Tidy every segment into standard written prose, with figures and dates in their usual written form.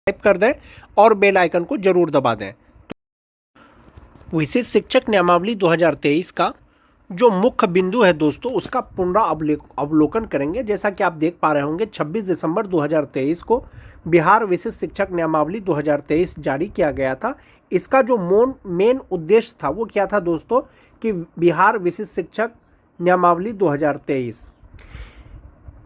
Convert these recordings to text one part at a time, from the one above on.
Subscribe कर दें और बेल आइकन को जरूर दबा दें। विशेष शिक्षक नियमावली 2023 का जो मुख्य बिंदु है दोस्तों, उसका पुनरावलोकन करेंगे। जैसा कि आप देख पा रहे होंगे, 26 दिसंबर 2023 को बिहार विशेष शिक्षक नियमावली 2023 जारी किया गया था। इसका जो मेन उद्देश्य था वो क्या था दोस्तों, कि बिहार विशेष शिक्षक नियमावली 2023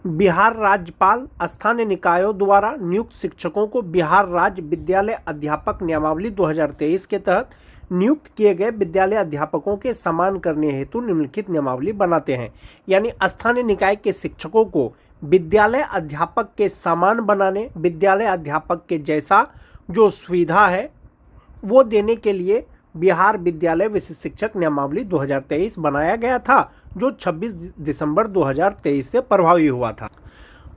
बिहार राज्यपाल स्थानीय निकायों द्वारा नियुक्त शिक्षकों को बिहार राज्य विद्यालय अध्यापक नियमावली 2023 के तहत नियुक्त किए गए विद्यालय अध्यापकों के समान करने हेतु निम्नलिखित नियमावली बनाते हैं। यानी स्थानीय निकाय के शिक्षकों को विद्यालय अध्यापक के समान बनाने, विद्यालय अध्यापक के जैसा जो सुविधा है वो देने के लिए बिहार विद्यालय विशेष शिक्षक नियमावली 2023 बनाया गया था, जो 26 दिसंबर 2023 से प्रभावी हुआ था।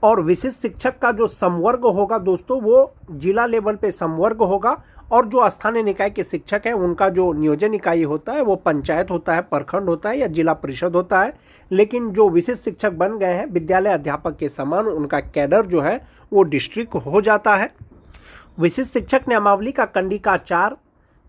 और विशेष शिक्षक का जो संवर्ग होगा दोस्तों, वो जिला लेवल पे संवर्ग होगा, और जो स्थानीय निकाय के शिक्षक हैं उनका जो नियोजन इकाई होता है वो पंचायत होता है, प्रखंड होता है या जिला परिषद होता है। लेकिन जो विशेष शिक्षक बन गए हैं विद्यालय अध्यापक के समान, उनका कैडर जो है वो डिस्ट्रिक्ट हो जाता है। विशेष शिक्षक नियमावली का कंडिका 4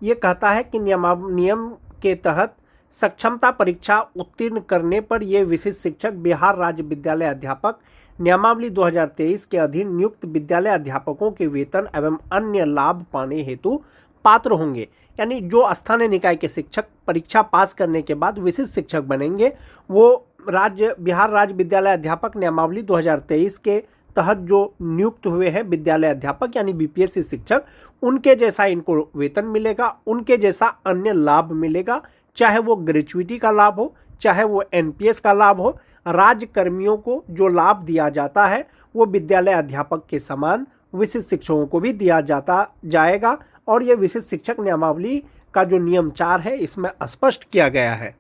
ये कहता है कि नियम के तहत सक्षमता परीक्षा उत्तीर्ण करने पर ये विशेष शिक्षक बिहार राज्य विद्यालय अध्यापक नियमावली 2023 के अधीन नियुक्त विद्यालय अध्यापकों के वेतन एवं अन्य लाभ पाने हेतु पात्र होंगे। यानी जो स्थानीय निकाय के शिक्षक परीक्षा पास करने के बाद विशेष शिक्षक बनेंगे, वो बिहार राज्य विद्यालय अध्यापक नियमावली 2023 के तहत जो नियुक्त हुए हैं विद्यालय अध्यापक यानी बीपीएससी शिक्षक, उनके जैसा इनको वेतन मिलेगा, उनके जैसा अन्य लाभ मिलेगा, चाहे वो ग्रेचुइटी का लाभ हो, चाहे वो एनपीएस का लाभ हो। राज्य कर्मियों को जो लाभ दिया जाता है वो विद्यालय अध्यापक के समान विशेष शिक्षकों को भी दिया जाएगा। और ये विशेष शिक्षक नियमावली का जो नियम 4 है इसमें स्पष्ट किया गया है।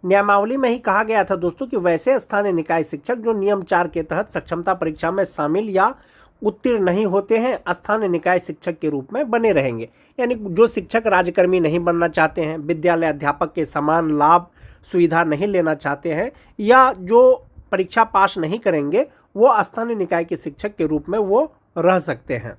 नियमावली में ही कहा गया था दोस्तों कि वैसे स्थानीय निकाय शिक्षक जो नियम 4 के तहत सक्षमता परीक्षा में शामिल या उत्तीर्ण नहीं होते हैं, स्थानीय निकाय शिक्षक के रूप में बने रहेंगे। यानी जो शिक्षक राज्यकर्मी नहीं बनना चाहते हैं, विद्यालय अध्यापक के समान लाभ सुविधा नहीं लेना चाहते हैं, या जो परीक्षा पास नहीं करेंगे, वो स्थानीय निकाय के शिक्षक के रूप में वो रह सकते हैं।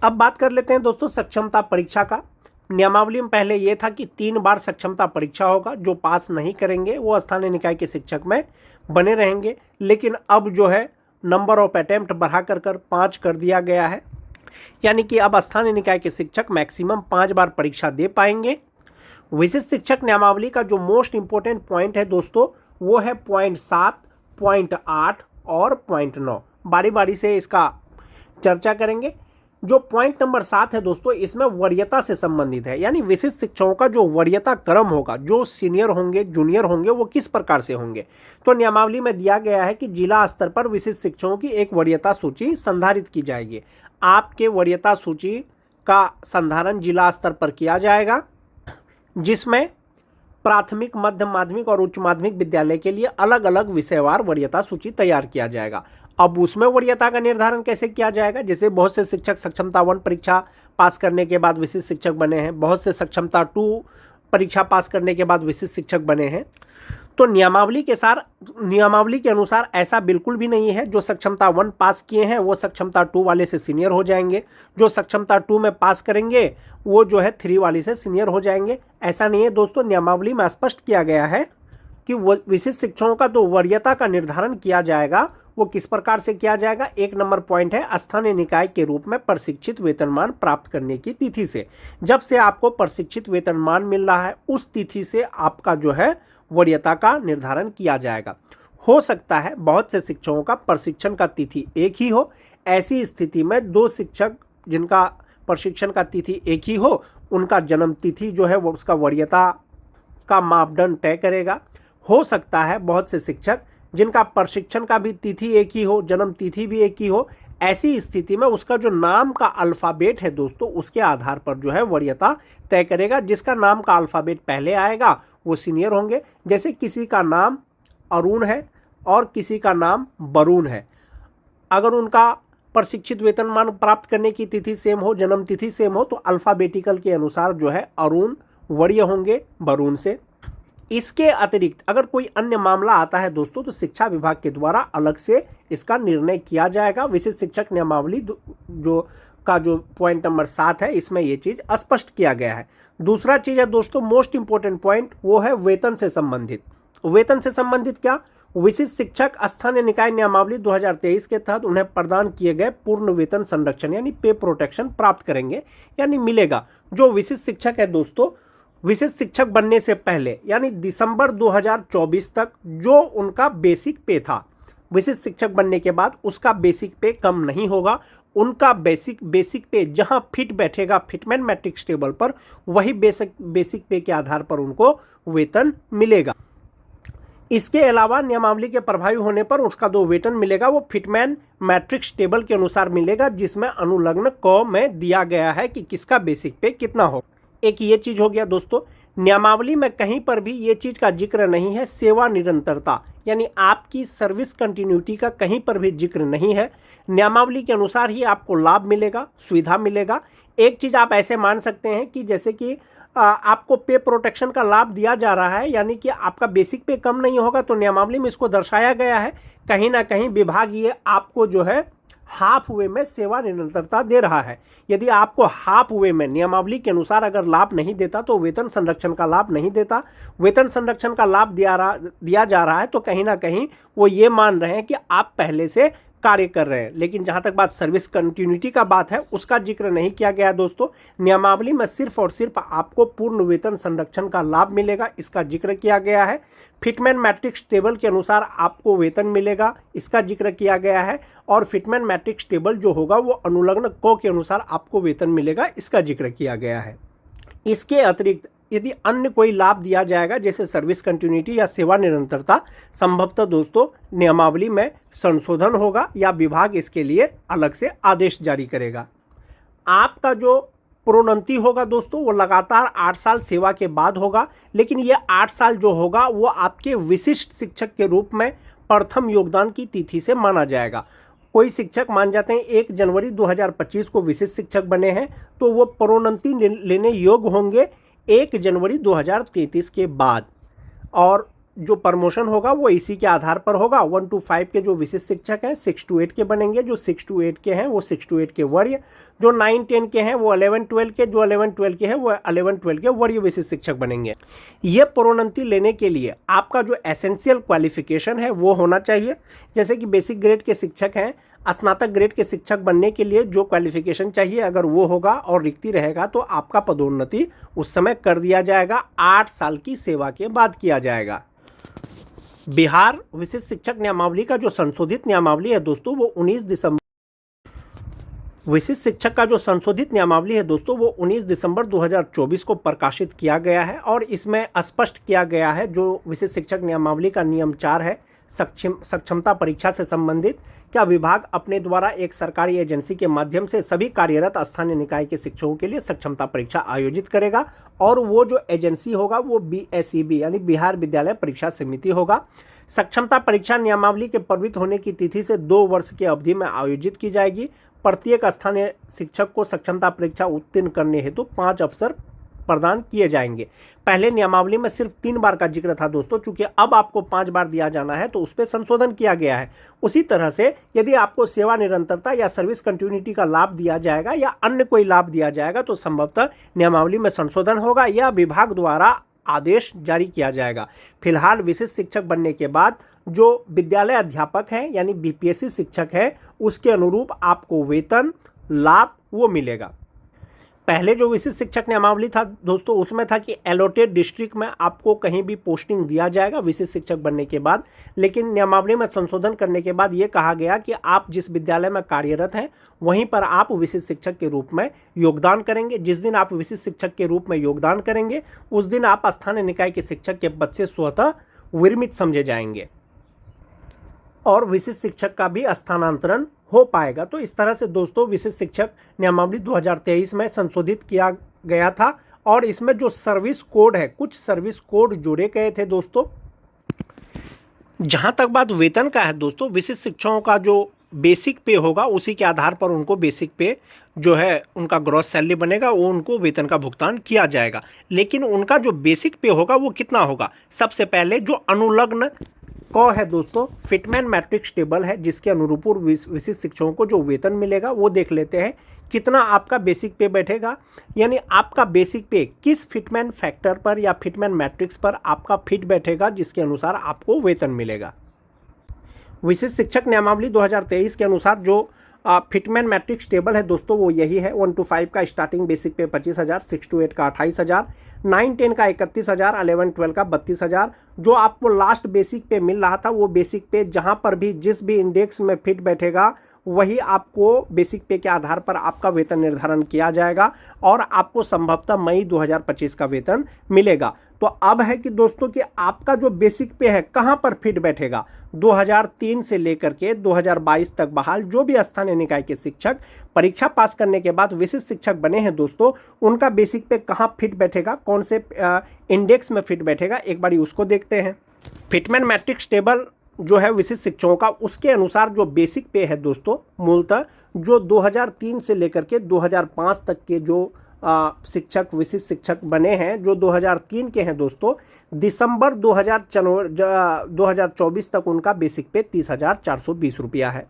अब बात कर लेते हैं दोस्तों सक्षमता परीक्षा का। नियमावली में पहले ये था कि 3 बार सक्षमता परीक्षा होगा, जो पास नहीं करेंगे वो स्थानीय निकाय के शिक्षक में बने रहेंगे। लेकिन अब जो है नंबर ऑफ अटेम्प्ट बढ़ा कर 5 कर दिया गया है। यानी कि अब स्थानीय निकाय के शिक्षक मैक्सिमम 5 बार परीक्षा दे पाएंगे। विशेष शिक्षक नियमावली का जो मोस्ट इंपॉर्टेंट पॉइंट है दोस्तों, वो है पॉइंट 7, पॉइंट 8 और पॉइंट 9। बारी बारी से इसका चर्चा करेंगे। जो पॉइंट नंबर 7 है दोस्तों, इसमें वरीयता से संबंधित है। यानी विशेष शिक्षकों का जो वरीयता क्रम होगा, जो सीनियर होंगे जूनियर होंगे, वो किस प्रकार से होंगे। तो नियमावली में दिया गया है कि जिला स्तर पर विशेष शिक्षकों की एक वरीयता सूची संधारित की जाएगी। आपके वरीयता सूची का संधारण जिला स्तर पर किया जाएगा, जिसमें प्राथमिक, मध्य माध्यमिक और उच्च माध्यमिक विद्यालय के लिए अलग अलग विषयवार वरीयता सूची तैयार किया जाएगा। अब उसमें वरीयता का निर्धारण कैसे किया जाएगा, जैसे बहुत से शिक्षक सक्षमता 1 परीक्षा पास करने के बाद विशेष शिक्षक बने हैं, बहुत से सक्षमता 2 परीक्षा पास करने के बाद विशेष शिक्षक बने हैं। तो नियमावली के अनुसार ऐसा बिल्कुल भी नहीं है। जो सक्षमता 1 पास किए हैं वो सक्षमता 2 वाले से सीनियर हो जाएंगे, जो सक्षमता 2 में पास करेंगे वो जो है 3 वाले से सीनियर हो जाएंगे। ऐसा नहीं है दोस्तों। नियमावली में स्पष्ट किया गया है कि विशेष शिक्षकों का जो वरीयता का निर्धारण किया जाएगा वो किस प्रकार से किया जाएगा। 1 नंबर पॉइंट है स्थानीय निकाय के रूप में प्रशिक्षित वेतनमान प्राप्त करने की तिथि से। जब से आपको प्रशिक्षित वेतनमान मिल रहा है उस तिथि से आपका जो है वरीयता का निर्धारण किया जाएगा। हो सकता है बहुत से शिक्षकों का प्रशिक्षण का तिथि एक ही हो। ऐसी स्थिति में 2 शिक्षक जिनका प्रशिक्षण का तिथि एक ही हो, उनका जन्म तिथि जो है वो उसका वरीयता का मापदंड तय करेगा। हो सकता है बहुत से शिक्षक जिनका प्रशिक्षण का भी तिथि एक ही हो, जन्म तिथि भी एक ही हो। ऐसी स्थिति में उसका जो नाम का अल्फ़ाबेट है दोस्तों, उसके आधार पर जो है वरीयता तय करेगा। जिसका नाम का अल्फ़ाबेट पहले आएगा वो सीनियर होंगे। जैसे किसी का नाम अरुण है और किसी का नाम वरुण है, अगर उनका प्रशिक्षित वेतनमान प्राप्त करने की तिथि सेम हो, जन्म तिथि सेम हो, तो अल्फ़ाबेटिकल के अनुसार जो है अरुण वरीय होंगे वरुण से। इसके अतिरिक्त अगर कोई अन्य मामला आता है दोस्तों, तो शिक्षा विभाग के द्वारा अलग से इसका निर्णय किया जाएगा। विशेष शिक्षक नियमावली जो का जो पॉइंट नंबर 7 है, इसमें ये चीज़ स्पष्ट किया गया है। दूसरा चीज़ है दोस्तों, मोस्ट इंपॉर्टेंट पॉइंट, वो है वेतन से संबंधित। वेतन से संबंधित क्या? विशिष्ट शिक्षक स्थानीय निकाय नियमावली 2023 के तहत उन्हें प्रदान किए गए पूर्ण वेतन संरक्षण यानी पे प्रोटेक्शन प्राप्त करेंगे, यानी मिलेगा। जो विशिष्ट शिक्षक है दोस्तों, विशिष्ट शिक्षक बनने से पहले यानी दिसंबर 2024 तक जो उनका बेसिक पे था, विशिष्ट शिक्षक बनने के बाद उसका बेसिक पे कम नहीं होगा। उनका बेसिक पे जहां फिट बैठेगा फिटमैन मैट्रिक्स टेबल पर, वही बेसिक पे के आधार पर उनको वेतन मिलेगा। इसके अलावा नियमावली के प्रभावी होने पर उसका जो वेतन मिलेगा वो फिटमैन मैट्रिक्स टेबल के अनुसार मिलेगा, जिसमें अनुलग्न क में दिया गया है कि किसका बेसिक पे कितना हो। एक ये चीज हो गया दोस्तों। नियमावली में कहीं पर भी ये चीज का जिक्र नहीं है सेवा निरंतरता, यानी आपकी सर्विस कंटिन्यूटी का कहीं पर भी जिक्र नहीं है। नियमावली के अनुसार ही आपको लाभ मिलेगा, सुविधा मिलेगा। एक चीज आप ऐसे मान सकते हैं कि जैसे कि आपको पे प्रोटेक्शन का लाभ दिया जा रहा है, यानी कि आपका बेसिक पे कम नहीं होगा, तो नियमावली में इसको दर्शाया गया है। कहीं ना कहीं विभाग ये आपको जो है हाफ वे में सेवा निरंतरता दे रहा है। यदि आपको हाफ वे में नियमावली के अनुसार अगर लाभ नहीं देता तो वेतन संरक्षण का लाभ नहीं देता, वेतन संरक्षण का लाभ दिया जा रहा है, तो कहीं ना कहीं वो ये मान रहे हैं कि आप पहले से कार्य कर रहे हैं। लेकिन जहां तक बात सर्विस कंटिन्यूटी का बात है, उसका जिक्र नहीं किया गया दोस्तों। नियमावली में सिर्फ और सिर्फ आपको पूर्ण वेतन संरक्षण का लाभ मिलेगा, इसका जिक्र किया गया है। फिटमैन मैट्रिक्स टेबल के अनुसार आपको वेतन मिलेगा, इसका जिक्र किया गया है। और फिटमैन मैट्रिक्स टेबल जो होगा वो अनुलग्न क के अनुसार आपको वेतन मिलेगा, इसका जिक्र किया गया है। इसके अतिरिक्त यदि अन्य कोई लाभ दिया जाएगा जैसे सर्विस कंटिन्यूटी या सेवा निरंतरता, संभवतः दोस्तों नियमावली में संशोधन होगा या विभाग इसके लिए अलग से आदेश जारी करेगा। आपका जो प्रोन्नति होगा दोस्तों वो लगातार 8 साल सेवा के बाद होगा, लेकिन ये 8 साल जो होगा वो आपके विशिष्ट शिक्षक के रूप में प्रथम योगदान की तिथि से माना जाएगा। कोई शिक्षक मान जाते हैं 1 जनवरी 2025 को विशिष्ट शिक्षक बने हैं, तो वो प्रोन्नति लेने योग्य होंगे 1 जनवरी 2033 के बाद। और जो प्रमोशन होगा वो इसी के आधार पर होगा। 1 to 5 के जो विशिष्ट शिक्षक हैं 6 to 8 के बनेंगे, जो 6 to 8 के हैं वो 6 to 8 के वरीय, जो 9-10 के हैं वो 11-12 के, जो 11-12 के हैं वो 11-12 के वरीय विशिष्ट शिक्षक बनेंगे। ये प्रोन्नति लेने के लिए आपका जो एसेंशियल क्वालिफिकेशन है वो होना चाहिए। जैसे कि बेसिक ग्रेड के शिक्षक हैं, स्नातक ग्रेड के शिक्षक बनने के लिए जो क्वालिफिकेशन चाहिए अगर वो होगा और रिक्ति रहेगा तो आपका पदोन्नति उस समय कर दिया जाएगा, 8 साल की सेवा के बाद किया जाएगा। बिहार विशिष्ट शिक्षक नियमावली का जो संशोधित नियमावली है दोस्तों वो 19 दिसंबर विशिष्ट शिक्षक का जो संशोधित नियमावली है दोस्तों वो 19 दिसंबर 2024 को प्रकाशित किया गया है। और इसमें स्पष्ट किया गया है जो विशिष्ट शिक्षक नियमावली का नियम 4 है सक्षमता परीक्षा से संबंधित, क्या विभाग अपने द्वारा एक सरकारी एजेंसी के माध्यम से सभी कार्यरत स्थानीय निकाय के शिक्षकों के लिए सक्षमता परीक्षा आयोजित करेगा। और वो जो एजेंसी होगा वो BSEB यानी बिहार विद्यालय परीक्षा समिति होगा। सक्षमता परीक्षा नियमावली के प्रवृत्त होने की तिथि से 2 वर्ष की अवधि में आयोजित की जाएगी। प्रत्येक स्थानीय शिक्षक को सक्षमता परीक्षा उत्तीर्ण करने हेतु 5 अवसर प्रदान किए जाएंगे। पहले नियमावली में सिर्फ 3 बार का जिक्र था दोस्तों, चूंकि अब आपको 5 बार दिया जाना है तो उस पर संशोधन किया गया है। उसी तरह से यदि आपको सेवा निरंतरता या सर्विस कंटिन्यूटी का लाभ दिया जाएगा या अन्य कोई लाभ दिया जाएगा तो संभवतः नियमावली में संशोधन होगा या विभाग द्वारा आदेश जारी किया जाएगा। फिलहाल विशिष्ट शिक्षक बनने के बाद जो विद्यालय अध्यापक हैं यानी BPSC शिक्षक है उसके अनुरूप आपको वेतन लाभ वो मिलेगा। पहले जो विशिष्ट शिक्षक नियमावली था दोस्तों उसमें था कि एलोटेड डिस्ट्रिक्ट में आपको कहीं भी पोस्टिंग दिया जाएगा विशिष्ट शिक्षक बनने के बाद, लेकिन नियमावली में संशोधन करने के बाद ये कहा गया कि आप जिस विद्यालय में कार्यरत हैं वहीं पर आप विशिष्ट शिक्षक के रूप में योगदान करेंगे। जिस दिन आप विशिष्ट शिक्षक के रूप में योगदान करेंगे उस दिन आप स्थानीय निकाय के शिक्षक के पद से स्वतः विरमित समझे जाएंगे और विशिष्ट शिक्षक का भी स्थानांतरण हो पाएगा। तो इस तरह से दोस्तों विशिष्ट शिक्षक नियमावली 2023 में संशोधित किया गया था। और इसमें जो सर्विस कोड है, कुछ सर्विस कोड जोड़े गए थे दोस्तों। जहां तक बात वेतन का है दोस्तों, विशिष्ट शिक्षकों का जो बेसिक पे होगा उसी के आधार पर उनको बेसिक पे जो है उनका ग्रॉस सैलरी बनेगा, वो उनको वेतन का भुगतान किया जाएगा। लेकिन उनका जो बेसिक पे होगा वो कितना होगा, सबसे पहले जो अनुलग्न क है दोस्तों, फिटमैन मैट्रिक्स टेबल है जिसके अनुरूप विशिष्ट शिक्षकों को जो वेतन मिलेगा वो देख लेते हैं। कितना आपका बेसिक पे बैठेगा, यानी आपका बेसिक पे किस फिटमैन फैक्टर पर या फिटमैन मैट्रिक्स पर आपका फिट बैठेगा, जिसके अनुसार आपको वेतन मिलेगा। विशिष्ट शिक्षक नियमावली 2023 के अनुसार जो फिटमैन मैट्रिक्स टेबल है दोस्तों वो यही है। 1 to 5 का स्टार्टिंग बेसिक पे 25,000, 6 to 8 का 28,000, 9 10 का 31,000, 11 12 का 32,000। जो आपको लास्ट बेसिक पे मिल रहा था वो बेसिक पे जहां पर भी जिस भी इंडेक्स में फिट बैठेगा वही आपको बेसिक पे के आधार पर आपका वेतन निर्धारण किया जाएगा और आपको संभवतः मई 2025 का वेतन मिलेगा। तो अब है कि दोस्तों कि आपका जो बेसिक पे है कहां पर फिट बैठेगा। 2003 से लेकर के 2022 तक बहाल जो भी स्थानीय निकाय के शिक्षक परीक्षा पास करने के बाद विशिष्ट शिक्षक बने हैं दोस्तों, उनका बेसिक पे कहां फिट बैठेगा, कौन से इंडेक्स में फिट बैठेगा, एक बारी उसको देखते हैं। फिटमैन मैट्रिक्स टेबल जो है विशिष्ट शिक्षकों का, उसके अनुसार जो बेसिक पे है दोस्तों, मूलतः जो 2003 से लेकर के 2005 तक के जो शिक्षक विशिष्ट शिक्षक बने हैं, जो 2003 के हैं दोस्तों, दिसंबर 2024 तक उनका बेसिक पे 30,420 रुपया है।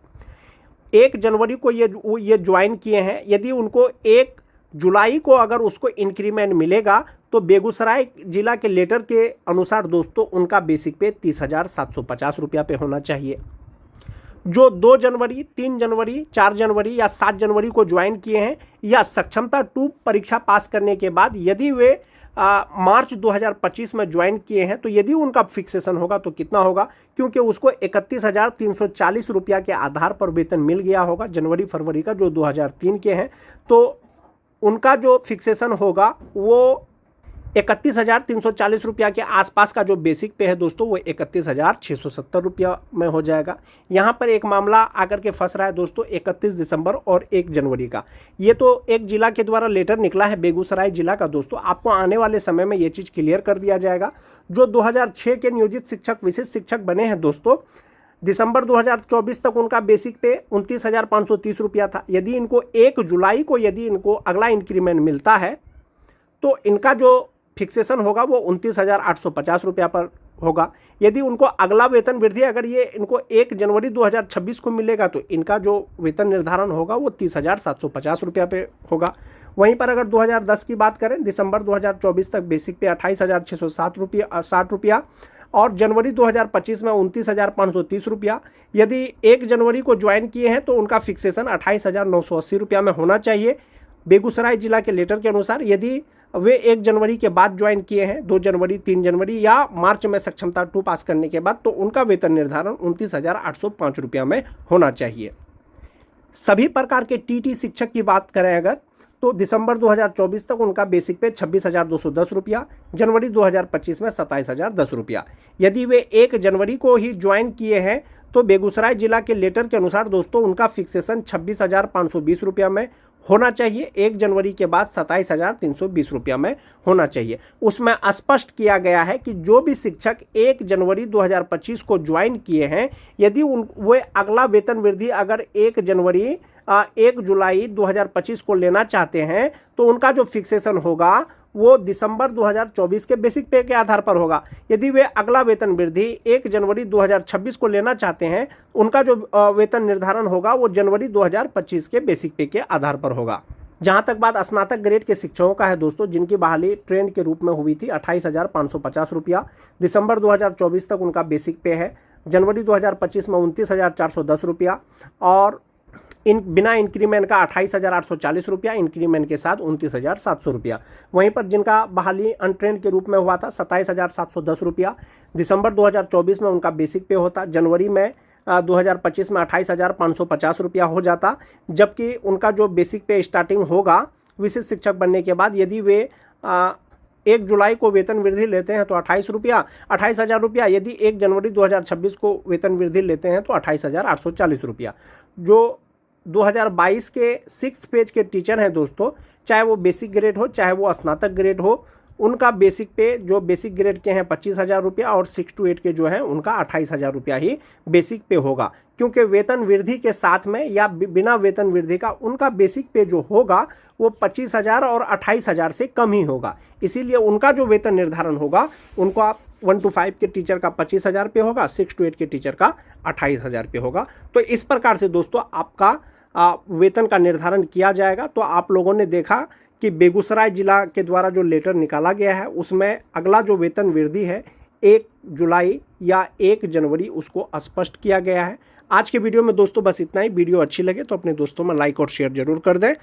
1 जनवरी को ये ज्वाइन किए हैं। यदि उनको 1 जुलाई को अगर उसको इंक्रीमेंट मिलेगा तो बेगूसराय जिला के लेटर के अनुसार दोस्तों उनका बेसिक पे 30,750 रुपया पे होना चाहिए। जो 2 जनवरी, 3 जनवरी, 4 जनवरी या 7 जनवरी को ज्वाइन किए हैं या सक्षमता 2 परीक्षा पास करने के बाद यदि वे मार्च 2025 में ज्वाइन किए हैं तो यदि उनका फिक्सेशन होगा तो कितना होगा, क्योंकि उसको 31,340 रुपया के आधार पर वेतन मिल गया होगा जनवरी फरवरी का, जो 2003 के हैं, तो उनका जो फिक्सेशन होगा वो 31,340 रुपया के आसपास का जो बेसिक पे है दोस्तों वो 31,670 रुपया में हो जाएगा। यहाँ पर एक मामला आकर के फंस रहा है दोस्तों 31 दिसंबर और 1 जनवरी का। ये तो एक जिला के द्वारा लेटर निकला है बेगूसराय जिला का दोस्तों, आपको आने वाले समय में ये चीज़ क्लियर कर दिया जाएगा। जो 2006 के नियोजित शिक्षक विशिष्ट शिक्षक बने हैं दोस्तों, दिसंबर 2024 तक उनका बेसिक पे 29,530 रुपया था। यदि इनको 1 जुलाई को यदि इनको अगला इंक्रीमेंट मिलता है तो इनका जो फिक्सेशन होगा वो 29,850 रुपया पर होगा। यदि उनको अगला वेतन वृद्धि अगर ये इनको 1 जनवरी 2026 को मिलेगा तो इनका जो वेतन निर्धारण होगा वो 30,750 रुपया पे होगा। वहीं पर अगर 2010 की बात करें, दिसंबर 2024 तक बेसिक पे 28,660 रुपया और जनवरी 2025 में 29,530 रुपया। यदि 1 जनवरी को ज्वाइन किए हैं तो उनका फिक्सेशन 28,980 रुपया में होना चाहिए बेगूसराय जिला के लेटर के अनुसार। यदि वे 1 जनवरी के बाद ज्वाइन किए हैं, 2 जनवरी, 3 जनवरी या मार्च में सक्षमता 2 पास करने के बाद, तो उनका वेतन निर्धारण 29,805 रुपया में होना चाहिए। सभी प्रकार के टीटी शिक्षक की बात करें अगर तो दिसंबर 2024 तक उनका बेसिक पे 26,210 रुपया, जनवरी 2025 में 27,010 रुपया। यदि वे 1 जनवरी को ही ज्वाइन किए हैं तो बेगूसराय जिला के लेटर के अनुसार दोस्तों उनका फिक्सेशन 26,520 रुपया में होना चाहिए। 1 जनवरी के बाद 27,320 रुपया में होना चाहिए। उसमें स्पष्ट किया गया है कि जो भी शिक्षक 1 जनवरी 2025 को ज्वाइन किए हैं, यदि वे अगला वेतन वृद्धि अगर 1 जनवरी 1 जुलाई 2025 को लेना चाहते हैं तो उनका जो फिक्सेशन होगा वो दिसंबर 2024 के बेसिक पे के आधार पर होगा। यदि वे अगला वेतन वृद्धि 1 जनवरी 2026 को लेना चाहते हैं, उनका जो वेतन निर्धारण होगा वो जनवरी 2025 के बेसिक पे के आधार पर होगा। जहां तक बात स्नातक ग्रेड के शिक्षकों का है दोस्तों, जिनकी बहाली ट्रेंड के रूप में हुई थी, 28,550 रुपया दिसंबर 2024 तक उनका बेसिक पे है। जनवरी 2025 में 29,410 रुपया और बिना इंक्रीमेंट का 28,840 रुपया, इंक्रीमेंट के साथ 29,700 रुपया। वहीं पर जिनका बहाली अनट्रेंड के रूप में हुआ था 27,710 रुपया, दिसंबर 2024 में उनका बेसिक पे होता, जनवरी में 2025 में 28,550 रुपया हो जाता। जबकि उनका जो बेसिक पे स्टार्टिंग होगा विशिष्ट शिक्षक बनने के बाद, यदि वे 1 जुलाई को वेतन वृद्धि लेते हैं तो 28,000 रुपया। यदि 1 जनवरी 2026 को वेतन वृद्धि लेते हैं तो 28,840 रुपया। जो 2022 के 6th पेज के टीचर हैं दोस्तों, चाहे वो बेसिक ग्रेड हो चाहे वो स्नातक ग्रेड हो, उनका बेसिक पे जो बेसिक ग्रेड के हैं 25,000 रुपया और 6 to 8 के जो हैं उनका 28,000 रुपया ही बेसिक पे होगा, क्योंकि वेतन वृद्धि के साथ में या बिना वेतन वृद्धि का उनका बेसिक पे जो होगा वो 25,000 और 28,000 से कम ही होगा। इसीलिए उनका जो वेतन निर्धारण होगा उनको आप 1 to 5 के टीचर का 25,000 पे होगा, 6 to 8 के टीचर का 28,000 पे होगा। तो इस प्रकार से दोस्तों आपका वेतन का निर्धारण किया जाएगा। तो आप लोगों ने देखा कि बेगूसराय जिला के द्वारा जो लेटर निकाला गया है उसमें अगला जो वेतन वृद्धि है 1 जुलाई या 1 जनवरी उसको स्पष्ट किया गया है। आज के वीडियो में दोस्तों बस इतना ही। वीडियो अच्छी लगे तो अपने दोस्तों में लाइक और शेयर जरूर कर दें।